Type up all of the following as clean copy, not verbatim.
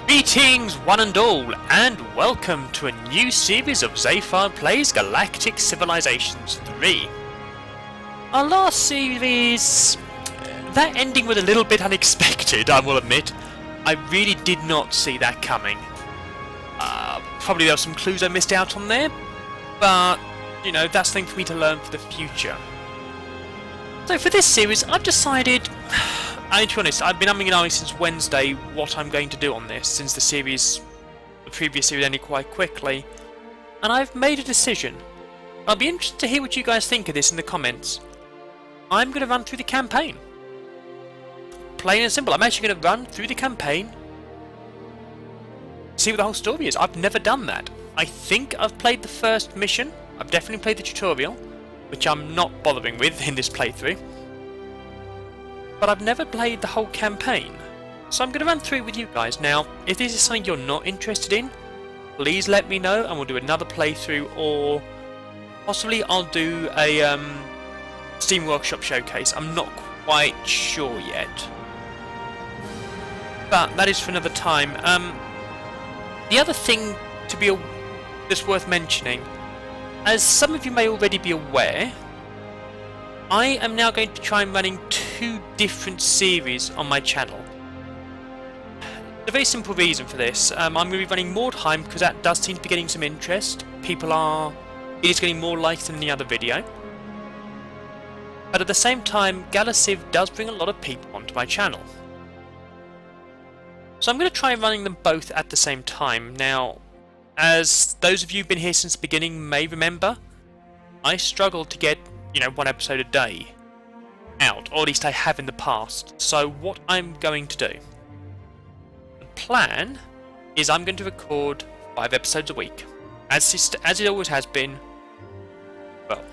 Greetings one and all, and welcome to a new series of Zayfard Plays Galactic Civilizations 3. Our last series, that ending was a little bit unexpected, I will admit. I really did not see that coming. Probably there were some clues I missed out on there, but, you know, that's something for me to learn for the future. So for this series, I've decided, to be honest, I've been umming and ahhing since Wednesday what I'm going to do on this, since the previous series ended quite quickly, and I've made a decision. I'll be interested to hear what you guys think of this in the comments. I'm going to run through the campaign. Plain and simple, I'm actually going to run through the campaign, see what the whole story is. I've never done that. I think I've played the first mission, I've definitely played the tutorial, which I'm not bothering with in this playthrough. But I've never played the whole campaign, so I'm going to run through it with you guys. Now, if this is something you're not interested in, please let me know and we'll do another playthrough, or possibly I'll do a Steam Workshop showcase. I'm not quite sure yet, but that is for another time. The other thing that's worth mentioning, as some of you may already be aware, I am now going to try and running two different series on my channel. A very simple reason for this. I'm going to be running Mordheim because that does seem to be getting some interest. It is getting more likes than the other video. But at the same time, Galactic does bring a lot of people onto my channel. So I'm going to try running them both at the same time. Now, as those of you who've been here since the beginning may remember, I struggled to get, one episode a day out, or at least I have in the past. So what I'm going to do, the plan is I'm going to record 5 episodes a week, as it always has been, well,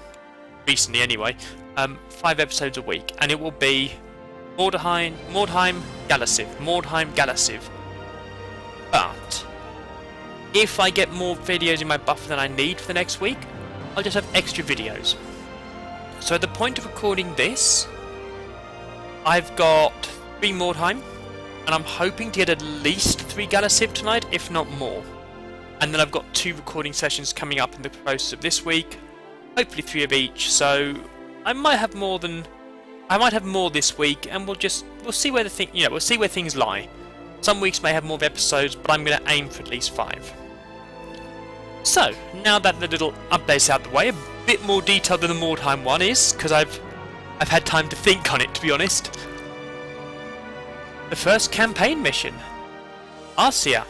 recently anyway, 5 episodes a week, and it will be Mordheim, Galactic. But if I get more videos in my buffer than I need for the next week, I'll just have extra videos. So at the point of recording this, I've got 3 Mordheim, and I'm hoping to get at least 3 Galactic tonight, if not more. And then I've got 2 recording sessions coming up in the process of this week, hopefully 3 of each. So I might have more this week, and we'll see where we'll see where things lie. Some weeks may have more episodes, but I'm going to aim for at least 5. So now that the little update's out the way, a bit more detailed than the Mordheim one is, because I've had time to think on it, to be honest. The first campaign mission, Arcea.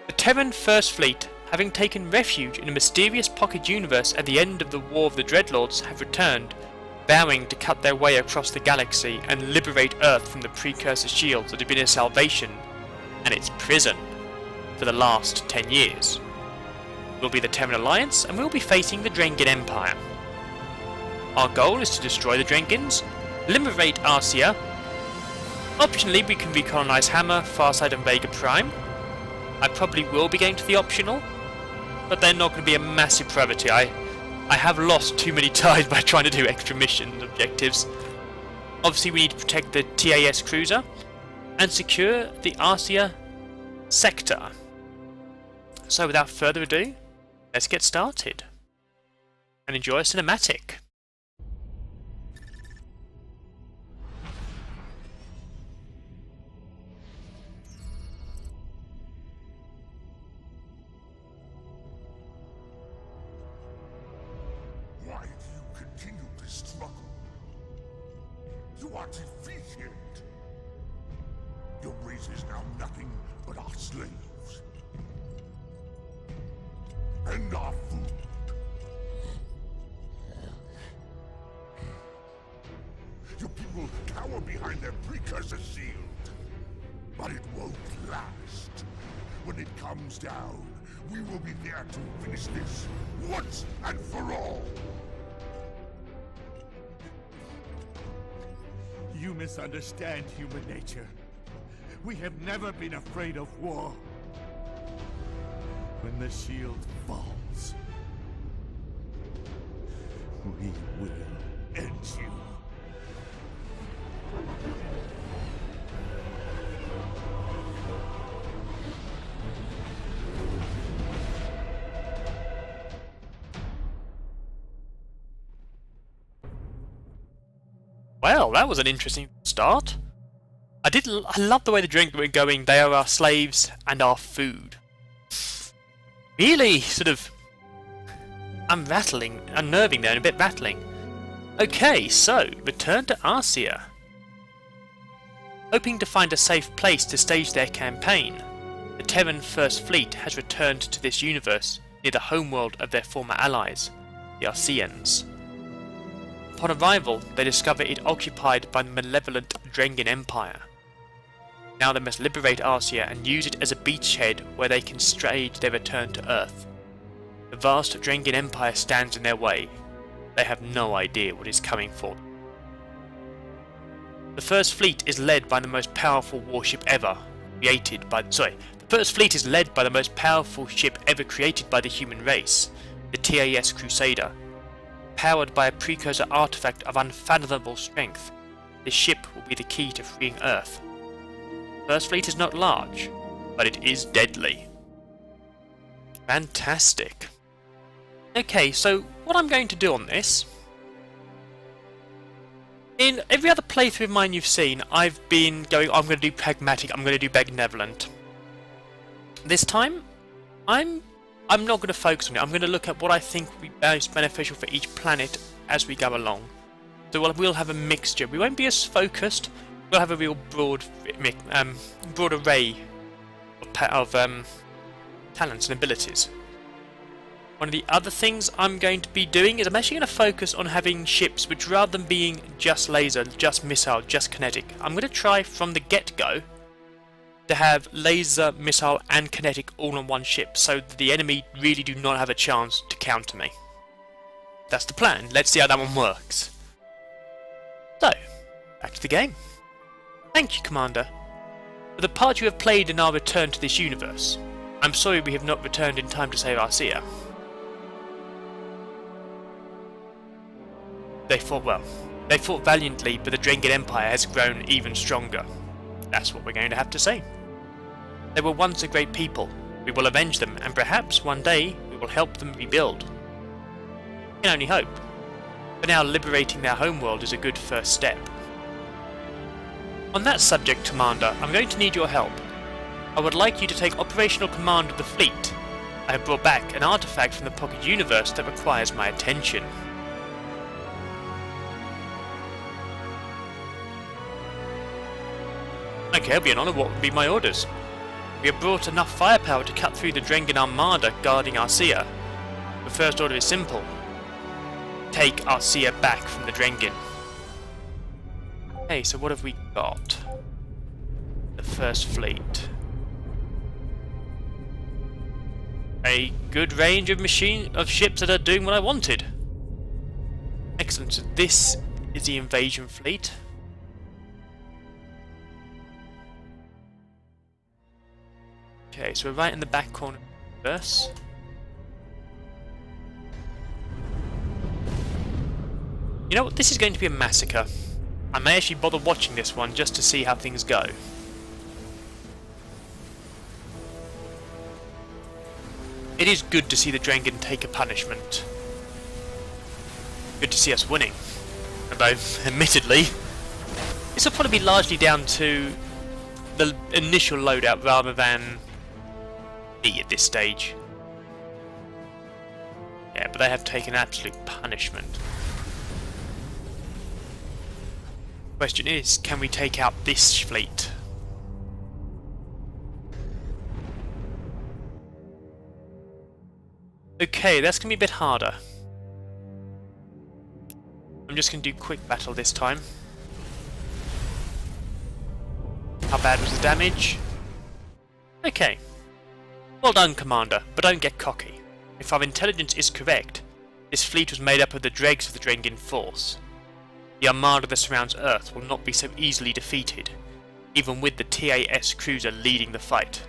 The Terran First Fleet, having taken refuge in a mysterious pocket universe at the end of the War of the Dreadlords, have returned, vowing to cut their way across the galaxy and liberate Earth from the precursor shields that have been its salvation and its prison for the last 10 years. We'll be the Terran Alliance, and we'll be facing the Drengen Empire. Our goal is to destroy the Drengens, liberate Arcea. Optionally, we can recolonize Hammer, Farside and Vega Prime. I probably will be going to the optional, but they're not going to be a massive priority. I have lost too many times by trying to do extra mission objectives. Obviously, we need to protect the TAS cruiser and secure the Arcea sector. So without further ado, let's get started and enjoy a cinematic. Why do you continue this struggle? You are defeated. Your race is now nothing but our slaves. And our food. Your people cower behind their precursor shield. But it won't last. When it comes down, we will be there to finish this once and for all. You misunderstand human nature. We have never been afraid of war. When the shield falls, we will end you. Well, that was an interesting start. I love the way the drink were going. They are our slaves and our food. Really sort of unnerving there and a bit rattling. Okay, so return to Arcea. Hoping to find a safe place to stage their campaign, the Terran First Fleet has returned to this universe near the homeworld of their former allies, the Arceans. Upon arrival, they discover it occupied by the malevolent Drengen Empire. Now they must liberate Arcea and use it as a beachhead where they can stage their return to Earth. The vast Drengen Empire stands in their way. They have no idea what is coming for them. The First Fleet is led by the most powerful warship ever created by the First Fleet is led by the most powerful ship ever created by the human race, the TAS Crusader. Powered by a precursor artifact of unfathomable strength, this ship will be the key to freeing Earth. First Fleet is not large, but it is deadly. Fantastic. Okay, so what I'm going to do on this... In every other playthrough of mine you've seen, I've been going, I'm going to do pragmatic, I'm going to do benevolent. This time, I'm not going to focus on it. I'm going to look at what I think will be most beneficial for each planet as we go along. So we'll have a mixture. We won't be as focused. We'll have a real broad array of talents and abilities. One of the other things I'm going to be doing is I'm actually going to focus on having ships which, rather than being just laser, just missile, just kinetic, I'm going to try from the get-go to have laser, missile and kinetic all on one ship, so that the enemy really do not have a chance to counter me. That's the plan. Let's see how that one works. So, back to the game. Thank you, Commander, for the part you have played in our return to this universe. I'm sorry we have not returned in time to save Arcea. They fought valiantly, but the Drengen Empire has grown even stronger. That's what we're going to have to say. They were once a great people. We will avenge them, and perhaps one day we will help them rebuild. We can only hope. For now, liberating their homeworld is a good first step. On that subject, Commander, I'm going to need your help. I would like you to take operational command of the fleet. I have brought back an artifact from the Pocket Universe that requires my attention. Okay, it'll be an honour. What would be my orders? We have brought enough firepower to cut through the Drengen Armada guarding Arcea. The first order is simple. Take Arcea back from the Drengen. Okay, so what have we got? The First Fleet. A good range of ships that are doing what I wanted. Excellent, so this is the invasion fleet. Okay, so we're right in the back corner of the universe. You know what, this is going to be a massacre. I may actually bother watching this one just to see how things go. It is good to see the Drengen take a punishment. Good to see us winning. Although, admittedly, this will probably be largely down to the initial loadout rather than me at this stage. Yeah, but they have taken absolute punishment. Question is, can we take out this fleet? Okay, that's going to be a bit harder. I'm just going to do quick battle this time. How bad was the damage? Okay. Well done, Commander, but don't get cocky. If our intelligence is correct, this fleet was made up of the dregs of the Drengen force. The armada that surrounds Earth will not be so easily defeated, even with the TAS cruiser leading the fight.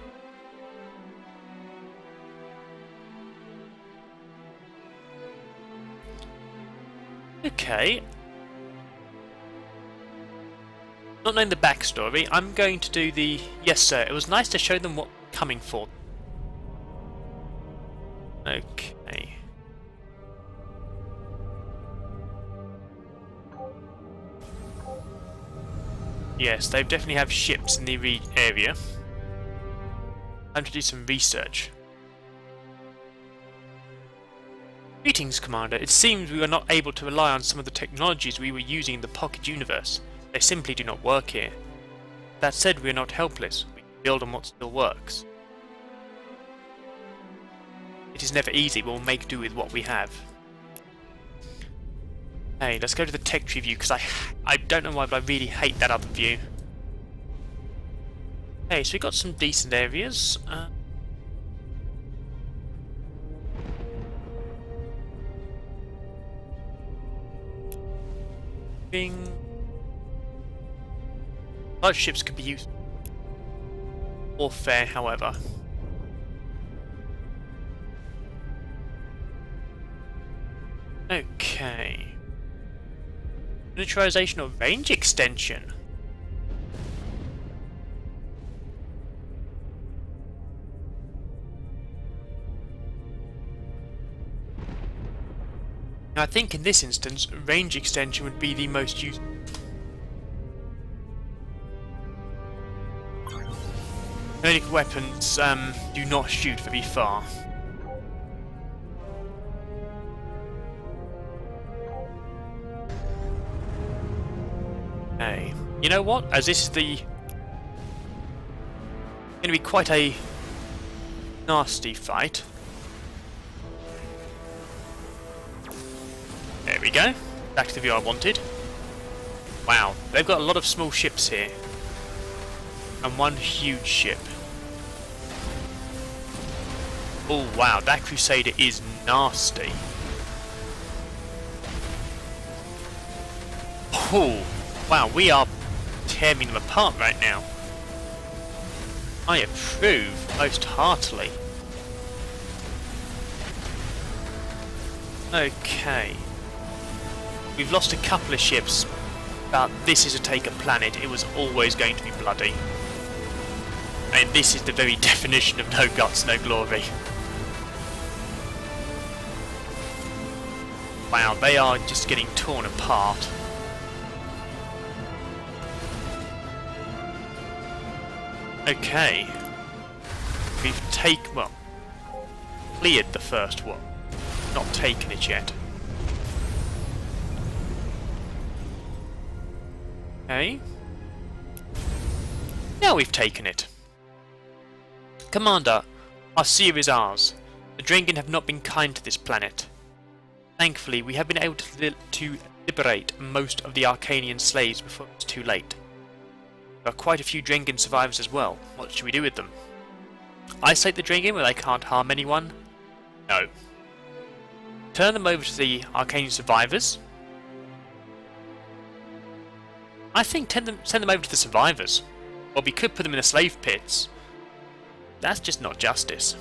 Okay. Not knowing the backstory, I'm going to do the... Yes, sir, it was nice to show them what we're coming for. Okay. Yes, they definitely have ships in the area. Time to do some research. Greetings, Commander. It seems we were not able to rely on some of the technologies we were using in the Pocket Universe. They simply do not work here. That said, we are not helpless. We can build on what still works. It is never easy, but we'll make do with what we have. Hey, let's go to the tech tree view, because I don't know why, but I really hate that other view. Hey, so we got some decent areas. Large ships could be used for warfare, however. Okay. Miniaturization or range extension? Now, I think in this instance, range extension would be the most useful. Kinetic weapons do not shoot very far. Okay. You know what? As this is going to be quite a nasty fight. There we go. Back to the view I wanted. Wow, they've got a lot of small ships here. And one huge ship. Oh wow, that Crusader is nasty. Oh, wow, we are tearing them apart right now. I approve most heartily. Okay. We've lost a couple of ships, but this is a taken planet. It was always going to be bloody. And this is the very definition of no guts, no glory. Wow, they are just getting torn apart. Okay. We've cleared the first one. Not taken it yet. Okay. Now we've taken it. Commander, Arcea is ours. The Drengen have not been kind to this planet. Thankfully, we have been able to liberate most of the Arcanian slaves before it's too late. There are quite a few Drengen survivors as well. What should we do with them? Isolate the Drengen where they can't harm anyone? No. Turn them over to the Arcanian survivors? I think send them over to the survivors. Or we could put them in the slave pits. That's just not justice.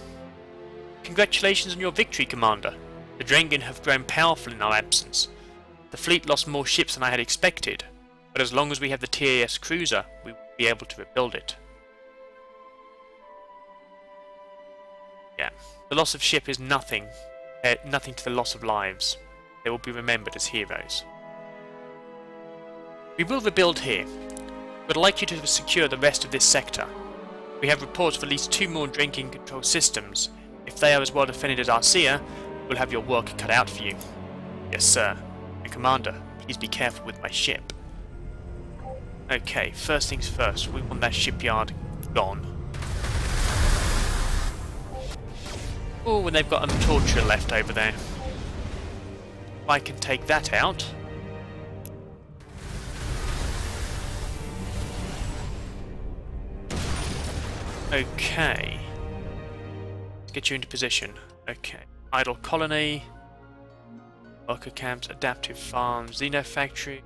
Congratulations on your victory, Commander. The Drengen have grown powerful in our absence. The fleet lost more ships than I had expected, but as long as we have the TAS cruiser, we will be able to rebuild it. Yeah, the loss of ship is nothing to the loss of lives. They will be remembered as heroes. We will rebuild here. We'd like you to secure the rest of this sector. We have reports of at least 2 more Drengen control systems. If they are as well defended as Arcea, we'll have your work cut out for you. Yes, sir. And Commander, please be careful with my ship. Okay, first things first, we want that shipyard gone. Oh, and they've got a torture left over there. If I can take that out. Okay. Let's get you into position. Okay. Idle colony. Worker camps, adaptive farms, Xeno factory.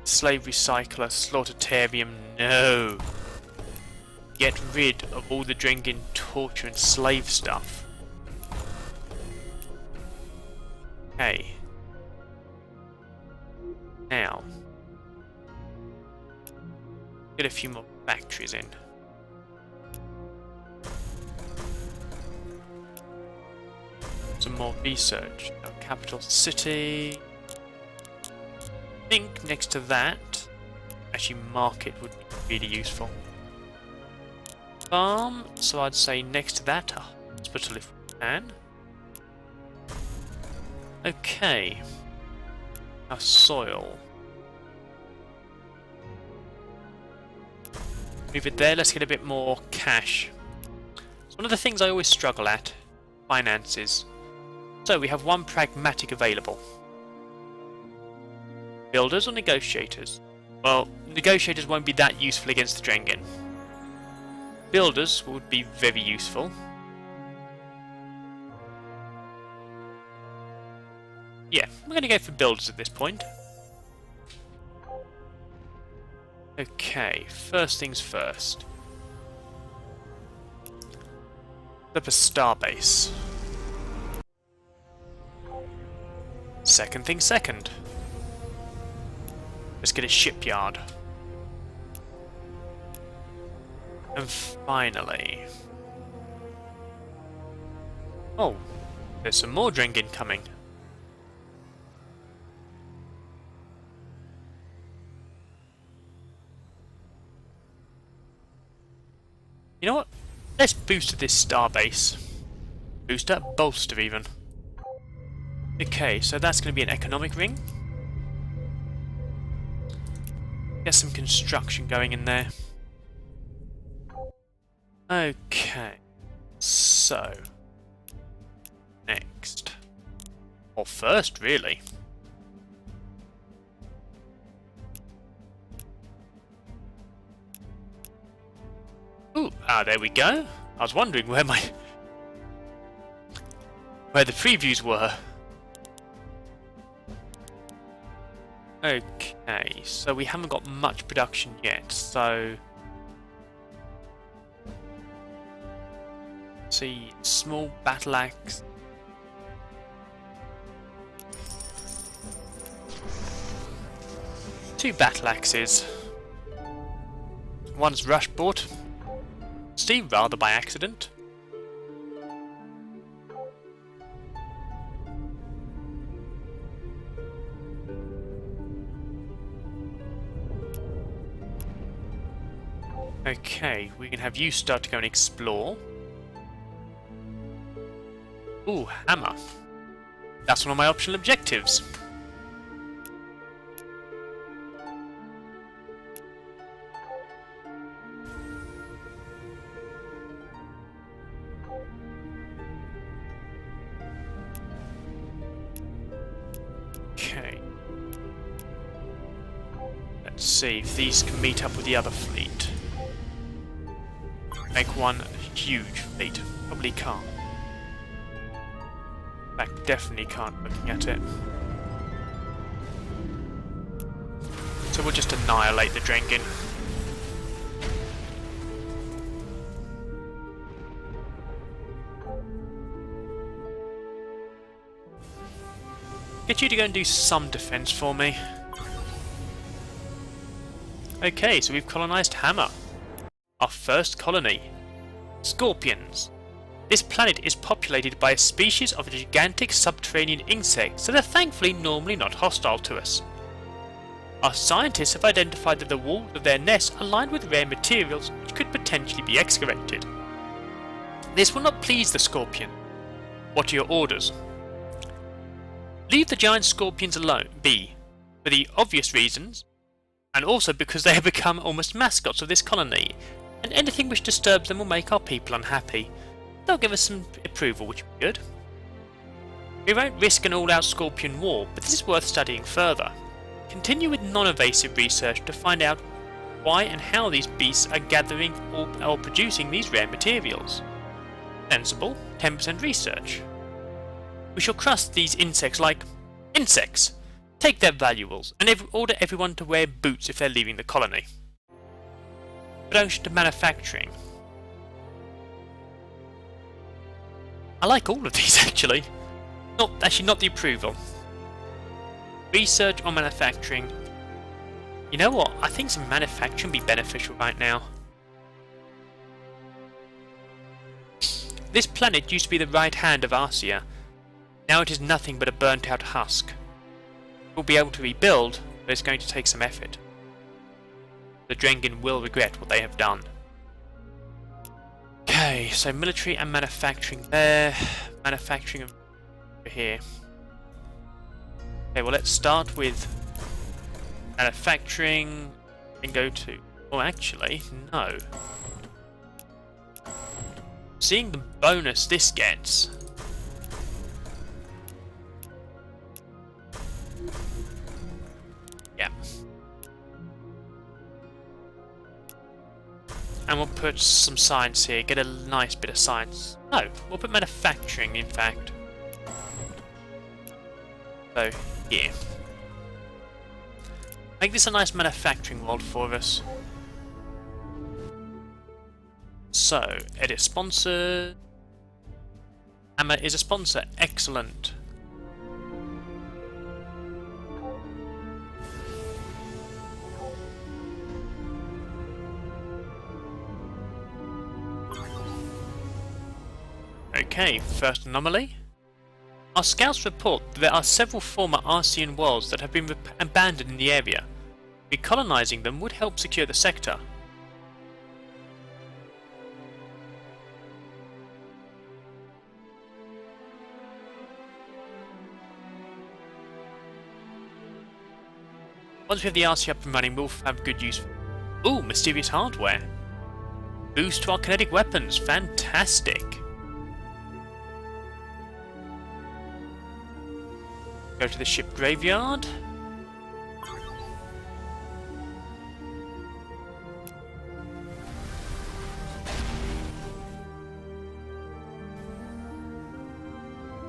Slave recycler, slaughtertarium, no. Get rid of all the Drengen torture and slave stuff. Okay. Now. Get a few more factories in. Some more research. Capital city. think next to that, actually market would be really useful. Farm, so I'd say next to that, a hospital if we can. Okay. Our soil. Move it there, let's get a bit more cash. It's one of the things I always struggle at. Finances. So we have one pragmatic available. Builders or negotiators? Well, negotiators won't be that useful against the Drengen. Builders would be very useful. Yeah, I'm going to go for builders at this point. Okay, first things first. Set up a starbase. Second thing second. Let's get a shipyard. And finally... Oh, there's some more Drengen coming. You know what? Let's boost this starbase. Booster? Bolster even. Okay, so that's going to be an economic ring. Get some construction going in there. Okay. So. Next. Or first, really. Ooh, there we go. I was wondering where the previews were. Okay, so we haven't got much production yet, so... Let's see, small battle axe. Two battle axes. One's rush bought. Steam rather by accident. Okay, we can have you start to go and explore. Ooh, hammer. That's one of my optional objectives. Okay. Let's see if these can meet up with the other fleet. Make one huge fleet. Probably can't. In fact, definitely can't looking at it. So we'll just annihilate the Drengen. Get you to go and do some defense for me. Okay, so we've colonized Hammer. Our first colony. Scorpions. This planet is populated by a species of gigantic subterranean insects that are thankfully normally not hostile to us. Our scientists have identified that the walls of their nests are lined with rare materials which could potentially be excavated. This will not please the Scorpion. What are your orders? Leave the giant scorpions alone, for the obvious reasons, and also because they have become almost mascots of this colony, and anything which disturbs them will make our people unhappy. They'll give us some approval, which will be good. We won't risk an all-out scorpion war, but this is worth studying further. Continue with non-invasive research to find out why and how these beasts are gathering or producing these rare materials. Sensible, 10% research. We shall crush these insects like insects. Take their valuables and order everyone to wear boots if they're leaving the colony. Production to manufacturing. I like all of these actually. Not the approval. Research on manufacturing. You know what? I think some manufacturing would be beneficial right now. This planet used to be the right hand of Arcea. Now it is nothing but a burnt out husk. We'll be able to rebuild, but it's going to take some effort. The Drengen will regret what they have done. Okay, so military and manufacturing there, manufacturing over here. Okay, well let's start with manufacturing and go to... Oh, actually, no. Seeing the bonus this gets... Yeah. And we'll put some science here, get a nice bit of science. No, we'll put manufacturing, in fact. So, here. Make this a nice manufacturing world for us. So, edit sponsor. Hammer is a sponsor. Excellent. Okay, first anomaly. Our scouts report that there are several former Arcean worlds that have been abandoned in the area. Recolonizing them would help secure the sector. Once we have the Arcea up and running, we'll have good use. Ooh, mysterious hardware. Boost to our kinetic weapons. Fantastic. Go to the ship graveyard.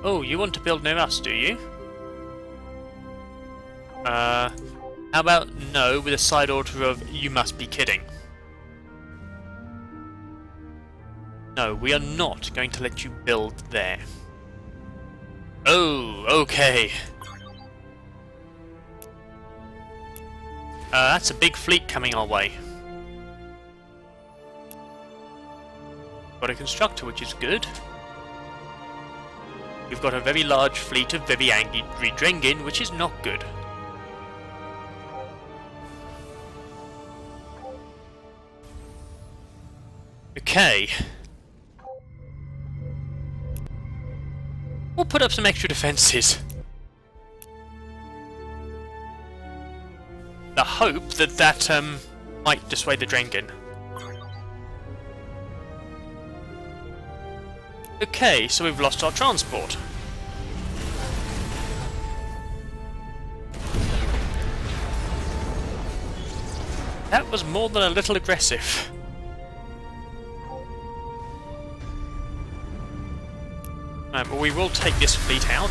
Oh, you want to build near us, do you? How about no, with a side order of you must be kidding. No, we are not going to let you build there. Oh, okay. That's a big fleet coming our way. Got a constructor, which is good. We've got a very large fleet of very angry Drengen, which is not good. Okay. We'll put up some extra defences. The hope that might dissuade the Drengen. Okay, so we've lost our transport. That was more than a little aggressive. But we will take this fleet out.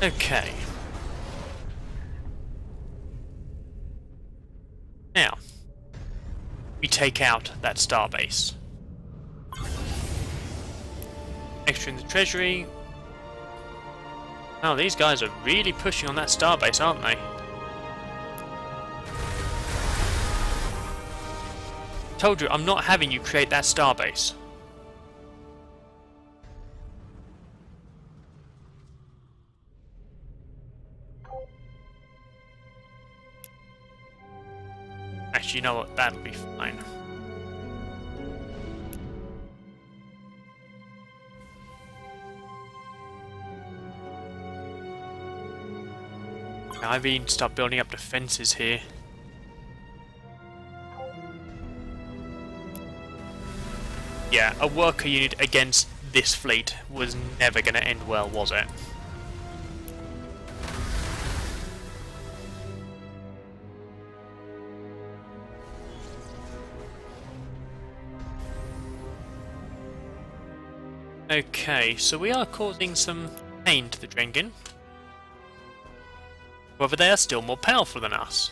Okay. Now, we take out that starbase. Extra in the treasury. Oh, these guys are really pushing on that starbase, aren't they? Told you, I'm not having you create that starbase. Actually, you know what? That'll be fine. Now I've even start building up defences here. Yeah, a worker unit against this fleet was never going to end well, was it? Okay, so we are causing some pain to the Drengen. However, they are still more powerful than us.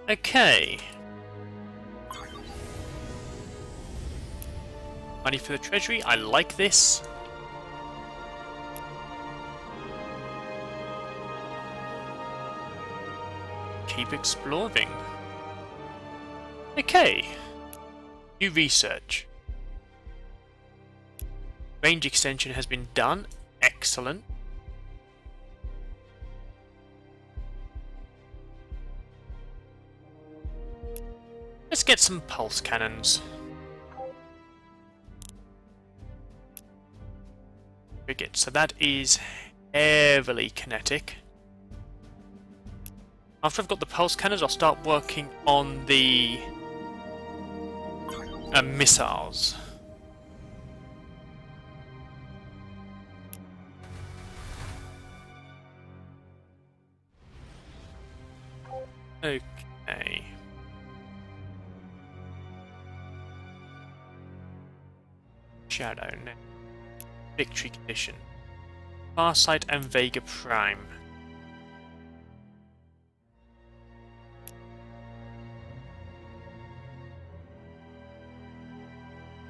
Okay. Money for the treasury, I like this. Keep exploring. Okay. New research. Range extension has been done. Excellent. Let's get some pulse cannons. Frigate. So that is heavily kinetic. After I've got the pulse cannons, I'll start working on the missiles. Okay. Shadow. Victory condition. Farsight and Vega Prime.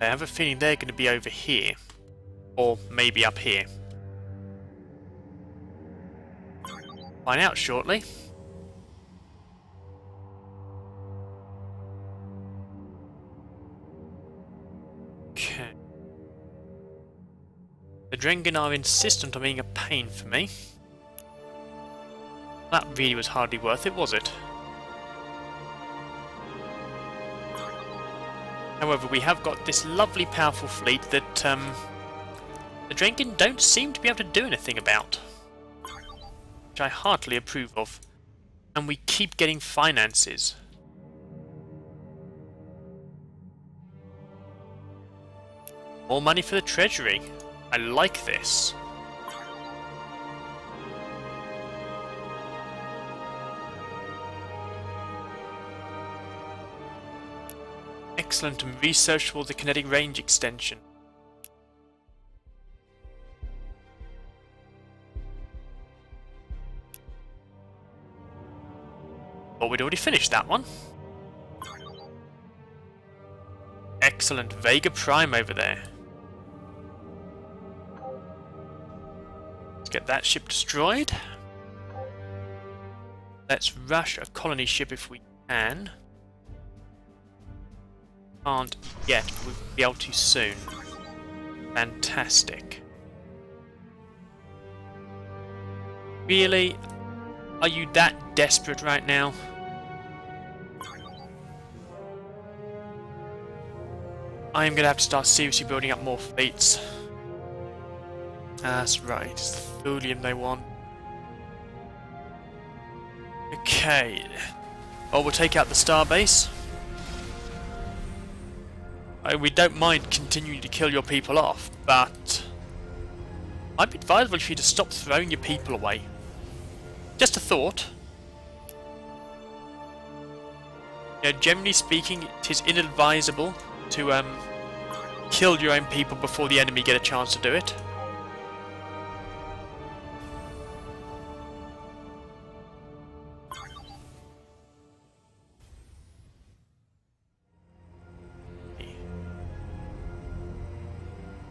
I have a feeling they're going to be over here. Or maybe up here. Find out shortly. Okay. The Drengen are insistent on being a pain for me. That really was hardly worth it, was it? However, we have got this lovely powerful fleet that the Drengen don't seem to be able to do anything about. Which I heartily approve of. And we keep getting finances. More money for the treasury. I like this. Excellent, and research for the kinetic range extension. Well, we'd already finished that one. Excellent, Vega Prime over there. Let's get that ship destroyed. Let's rush a colony ship if we can. Can't yet, but we'll be able to soon. Fantastic. Really? Are you that desperate right now? I am going to have to start seriously building up more fleets. That's right, it's the Thulium they want. Okay. Oh, we'll take out the starbase. We don't mind continuing to kill your people off, but I'd be advisable for you to stop throwing your people away. Just a thought. You know, generally speaking, it is inadvisable to kill your own people before the enemy get a chance to do it.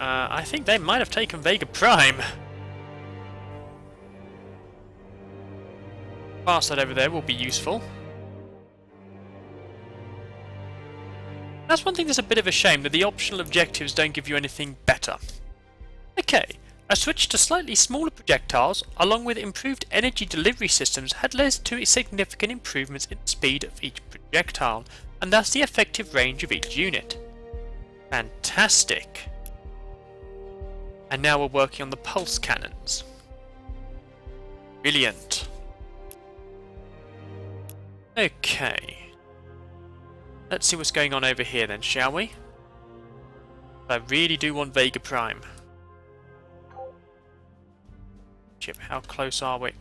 I think they might have taken Vega Prime. Farsight over there will be useful. That's one thing that's a bit of a shame, that the optional objectives don't give you anything better. Okay, a switch to slightly smaller projectiles, along with improved energy delivery systems, had led to significant improvements in the speed of each projectile, and thus the effective range of each unit. Fantastic! And now we're working on the pulse cannons. Brilliant. Okay. Let's see what's going on over here then, shall we? I really do want Vega Prime. Chip, how close are we?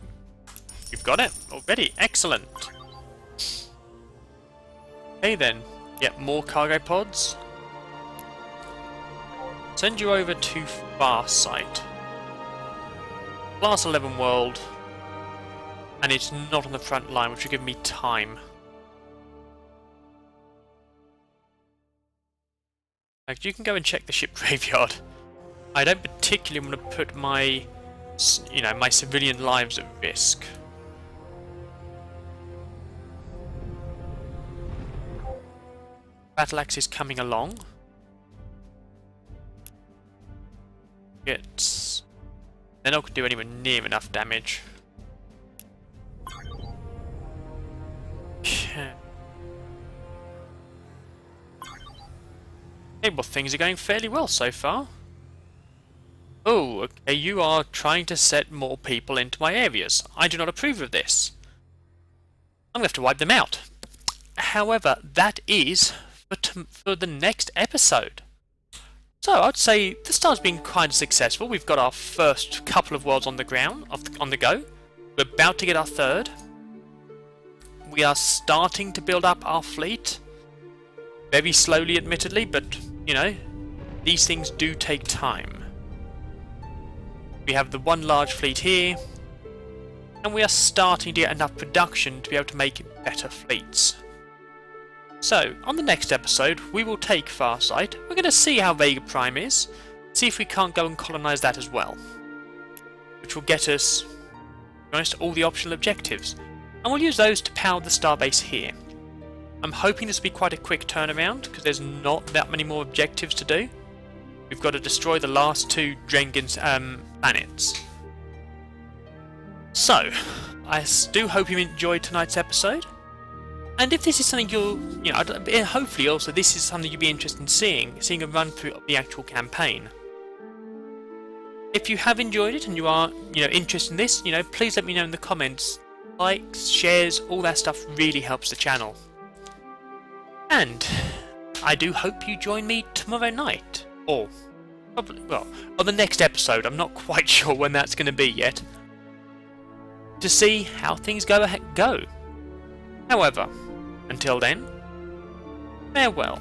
You've got it already. Excellent. Okay then. Yep, more cargo pods. Send you over to Farsight. Class 11 world. And it's not on the front line, which will give me time. Like, you can go and check the ship graveyard. I don't particularly want to put my, you know, my civilian lives at risk. battle axe is coming along. They're not going to do anywhere near enough damage. Okay. Okay, well, things are going fairly well so far. Oh, okay, you are trying to set more people into my areas. I do not approve of this. I'm going to have to wipe them out. However, that is for the next episode. So I'd say the start's been kind of successful. We've got our first couple of worlds on the ground, on the go. We're about to get our third. We are starting to build up our fleet. Very slowly, admittedly, but, you know, these things do take time. We have the one large fleet here, and we are starting to get enough production to be able to make better fleets. So, on the next episode, we will take Farsight. We're going to see how Vega Prime is, see if we can't go and colonise that as well. Which will get us, to be honest, all the optional objectives. And we'll use those to power the starbase here. I'm hoping this will be quite a quick turnaround, because there's not that many more objectives to do. We've got to destroy the last two Drengen's planets. So, I do hope you enjoyed tonight's episode. And if this is something hopefully also this is something you'd be interested in seeing a run through of the actual campaign. If you have enjoyed it and you are, interested in this, please let me know in the comments. Likes, shares, all that stuff really helps the channel. And I do hope you join me tomorrow night, or probably, on the next episode. I'm not quite sure when that's going to be yet, to see how things go. However, until then, farewell.